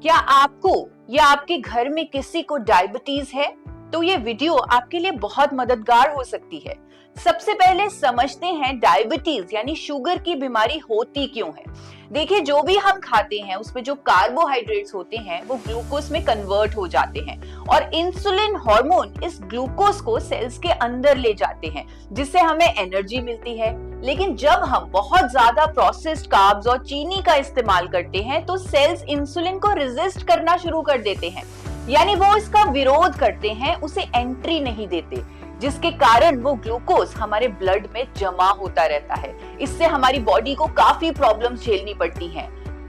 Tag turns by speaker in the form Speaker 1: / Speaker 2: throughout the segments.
Speaker 1: क्या आपको या आपके घर में किसी को डायबिटीज है? तो ये वीडियो आपके लिए बहुत मददगार हो सकती है। सबसे पहले समझते हैं डायबिटीज यानी शुगर की बीमारी होती क्यों है। देखिए, जो भी हम खाते हैं उसमें जो कार्बोहाइड्रेट्स होते हैं वो ग्लूकोज में कन्वर्ट हो जाते हैं और इंसुलिन हार्मोन इस ग्लूकोज को सेल्स के अंदर ले जाते हैं, जिससे हमें एनर्जी मिलती है। लेकिन जब हम बहुत ज्यादा प्रोसेस्ड कार्ब्स और चीनी का इस्तेमाल करते हैं तो सेल्स इंसुलिन को रेजिस्ट करना शुरू कर देते हैं, यानी वो इसका विरोध करते हैं, उसे एंट्री नहीं देते, जिसके कारण वो ग्लूकोज हमारे ब्लड में जमा होता रहता है। इससे हमारी बॉडी को काफी प्रॉब्लम्स झेलनी पड़ती हैं।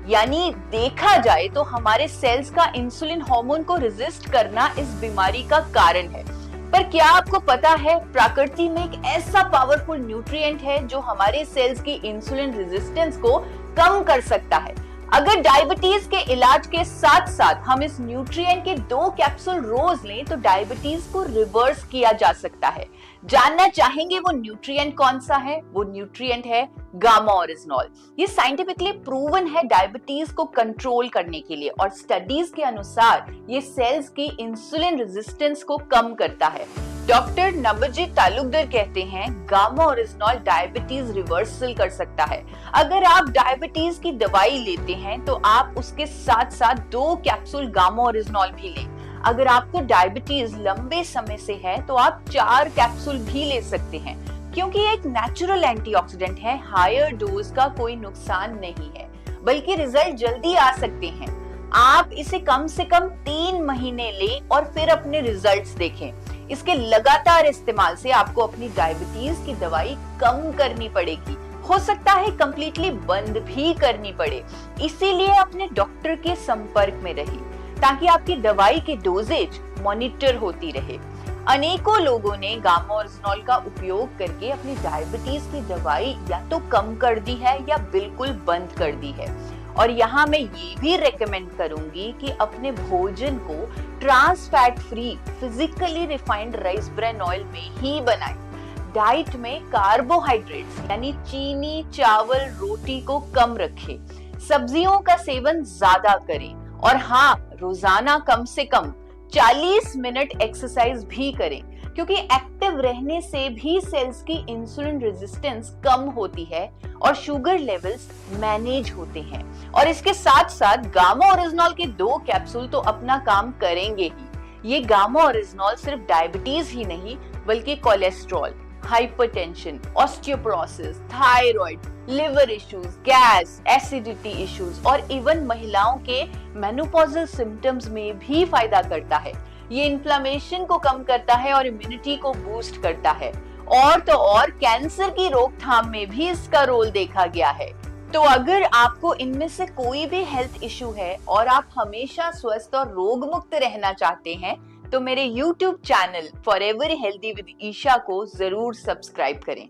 Speaker 1: यानी देखा जाए तो हमारे सेल्स का इंसुलिन हार्मोन को रेजिस्ट करना इस बीमारी का कारण है। पर क्या आपको पता है, प्रकृति में एक ऐसा पावरफुल न्यूट्रिएंट है जो हमारे सेल्स की इंसुलिन रेजिस्टेंस को कम कर सकता है। अगर डायबिटीज के इलाज के साथ साथ हम इस न्यूट्रिएंट के 2 कैप्सूल रोज लें तो डायबिटीज को रिवर्स किया जा सकता है। जानना चाहेंगे वो न्यूट्रिएंट कौन सा है? वो न्यूट्रिएंट है गामा ओरिजिनॉल। ये साइंटिफिकली प्रूवन है डायबिटीज को कंट्रोल करने के लिए और स्टडीज के अनुसार ये सेल्स की इंसुलिन रेजिस्टेंस को कम करता है। डॉक्टर नबजीत तालुकदार कहते हैं गामा ओरिजिनॉल डायबिटीज रिवर्सल कर सकता है। अगर आप डायबिटीज की दवाई लेते हैं तो आप उसके साथ साथ 2 कैप्सूल गामा ओरिजिनॉल भी लें। अगर आपको डायबिटीज लंबे समय से है तो आप 4 कैप्सूल भी ले सकते हैं, क्योंकि ये एक नेचुरल एंटीऑक्सीडेंट है। हायर डोज का कोई नुकसान नहीं है, बल्कि रिजल्ट जल्दी आ सकते हैं। आप इसे कम से कम 3 महीने लें और फिर अपने रिजल्ट्स देखें। इसके लगातार इस्तेमाल से आपको अपनी डायबिटीज की दवाई कम करनी पड़ेगी, हो सकता है कंप्लीटली बंद भी करनी पड़े। इसीलिए अपने डॉक्टर के संपर्क में रहिए ताकि आपकी दवाई की डोजेज मॉनिटर होती रहे। अनेकों लोगों ने गामा ओरिजिनॉल का उपयोग करके अपनी डायबिटीज की दवाई या तो कम कर दी है या बिल्कुल बंद कर दी है। और यहाँ मैं ये भी रेकमेंड करूंगी कि अपने भोजन को trans fat free physically refined rice bran oil में ही बनाएं। डाइट में कार्बोहाइड्रेट्स यानी चीनी, चावल, रोटी को कम रखें। सब्जियों का सेवन ज्यादा करें और हाँ, रोजाना कम से कम 40 मिनट एक्सरसाइज भी करें, क्योंकि एक्टिव रहने से भी सेल्स की इंसुलिन रेजिस्टेंस कम होती है और शुगर लेवल्स मैनेज होते हैं। और इसके साथ साथ गामा ओरिजिनॉल के 2 कैप्सूल तो अपना काम करेंगे ही। ये गामा ओरिजिनॉल सिर्फ डायबिटीज ही नहीं बल्कि cholesterol, hypertension, osteoporosis, thyroid, liver issues, gas, acidity issues और इवन महिलाओं के मेनोपॉजल सिम्टम्स में भी फायदा करता है। ये इन्फ्लेमेशन को कम करता है और इम्यूनिटी को बूस्ट करता है। और तो और कैंसर की रोकथाम में भी इसका रोल देखा गया है। तो अगर आपको इनमें से कोई भी हेल्थ इश्यू है और आप हमेशा स्वस्थ और रोग मुक्त रहना चाहते हैं तो मेरे YouTube channel forever healthy with Isha को जरूर सब्सक्राइब करें।